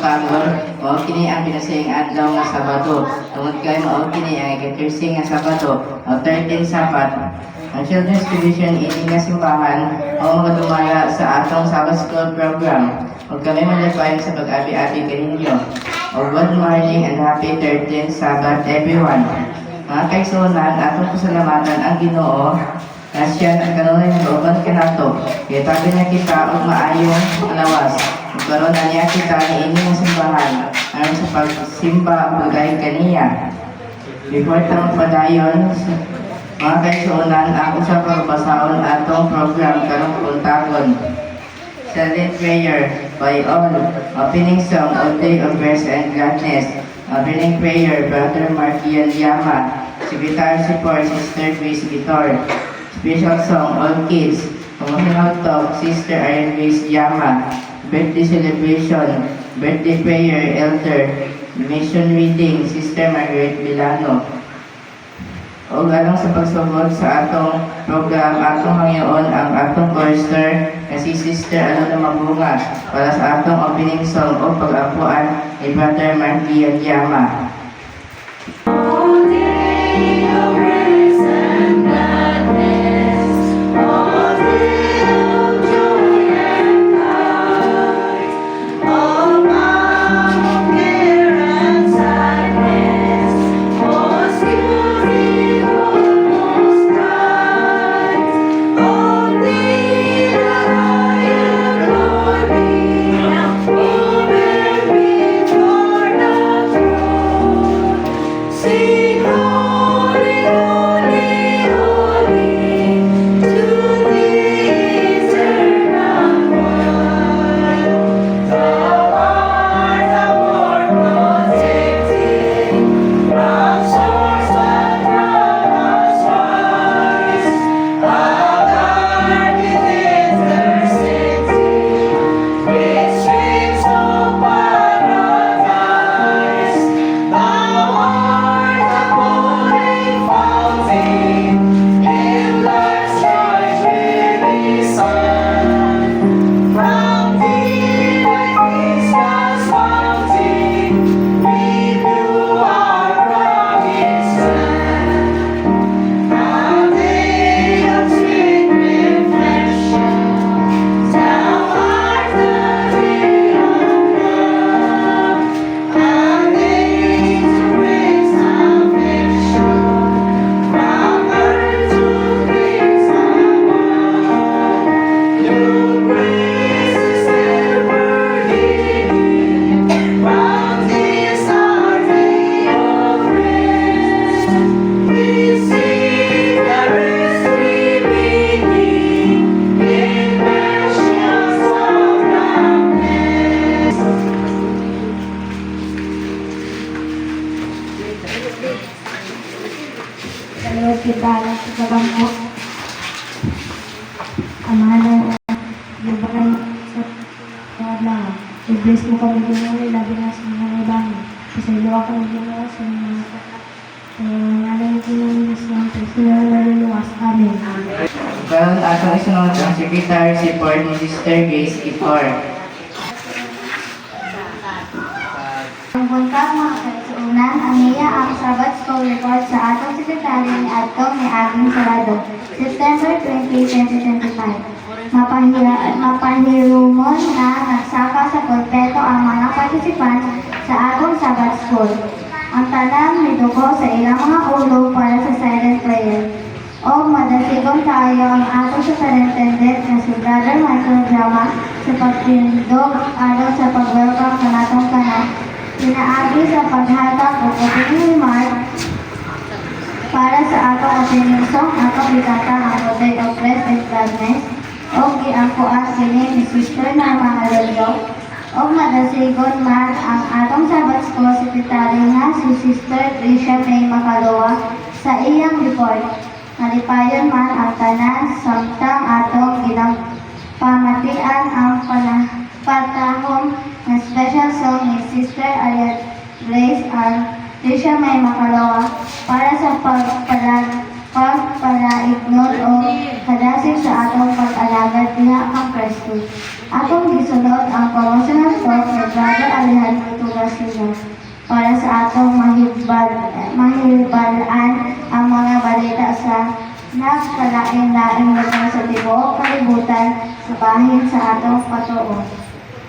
karon, mao kini ang pinasayang adlaw nga Sabado. Tungod kay mao kini ang ika-13 nga Sabado, o 13 Sabat. Ang Children's Division ini nga simbahan o makadumala sa atong Sabbath School program. Huwag kami malipay sa pag-abi-abi kaninyo. O good morning and happy 13th Sabbath everyone. Mga kaigsunan, atong pasalamatan ang Ginoo na siya ang kanunay ng looban kanato. Kaya tabi na kita o maayong alawas. Magkaroon na niya kita ni inyong simbahan ayon sa pagsimba ang bagay kaniya. Before tang padayon, mga kaigsunan, ako sa pagbasahon atong program karong puntagon. Silent prayer by all. Opening song of Day of Rest and Gladness. Opening prayer, Brother Markian Yama. Secretary Support, Sister Grace Vitor. Special song, All Kids. Promotional talk, Sister Iron Grace Yama. Birthday celebration, birthday prayer, Elder. Mission reading, Sister Margaret Milano. O galong sa pagsugod sa atong program, atong hangyoon ang atong chorister na si Sister Alona Mabunga para sa atong opening song o pag-apuan ni Brother Markian Yama. Kita sa bangko. Amahan na yung bakay sa adlaw. I-bless mo kami Ginoo, labi na sa mga ibang. Kasi luwa kami Ginoo sa mga nalang Ginoo sa luwas. Amen. Karon atong isunod ang Secretary Support ni Sister Grace Vitor. Ang buntag mga kaisuunan, ang iya ang Sabbath School Report sa atong sekretary ni Adtong ni Aging Sarado, September 20, 2025. Mapahirumon na nagsaka sa pulpeto ang mga participants sa atong Sabbath School. Ang tanan nidugo sa ilang mga ulo para sa silent prayer. O madasigon tayo ang atong superintendent na si Brother Michael Drama sa pagtindog araw sa pag-welcome sa natong tanan. Pinaagi sa paghatag o opening remark para sa atong opening song, atong bigata ang Day of Rest and Gladness o giangkuan kini ni Sister Norma Arroyo o madasigon man ang atong Sabbath School Secretary nga si Sister Tricia May Macaloa sa iyang report. Nalipayon man ang tanan samtang atong ginapamatian ang patahong na special song ni Sister Ayat Grace and Tricia May Macaloa para sa pagpalaignon o kadasig sa atong pag-alagad diha kang Presto. Atong gisunod ang promotional talk ni Brother Alejandro Tugasino para sa atong mahibalaan ang mga balita sa nagkalain-laing lugar sa tibuok kalibutan sa bahin sa atong patuo.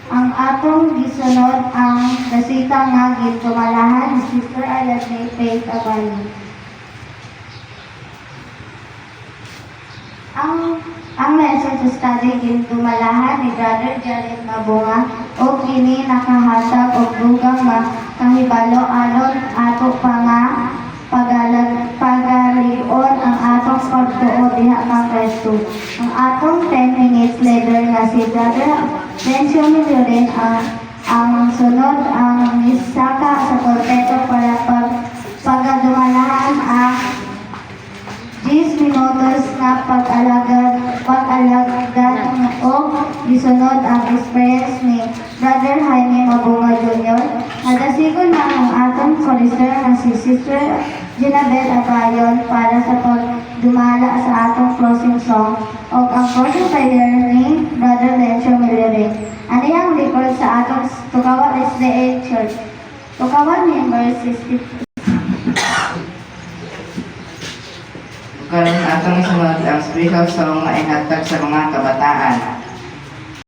Ang atong gisunod ang dasika nga gintumalahan ni Sister Aladne Faith Abali. Ang message sa study gintumalahan ni Brother Jared Mabunga o kini nakahatag og dugang nga kahibalo aron ato pa nga pagalion ang atong pagtuo diha kang Kristo. Ang atong 10 minutes leader nga si Brother Lencio Milloren ang sunod ang misaka sa pulpeto para pagadumalahan ang 10 minutos na pag-alagad o gisunod ang experience ni Brother Jaime Mabunga Jr. Nadasigon na ang atong chorister na si Sister Ginabel Abayon para sa pagdumala sa atong closing song o ang closing prayer ni Brother Lencio Milloren. Ano ang record sa atong Tukawa SDA Church? Tukawa members is Karon atong isunod ang special song nga ihatag sa mga kabataan.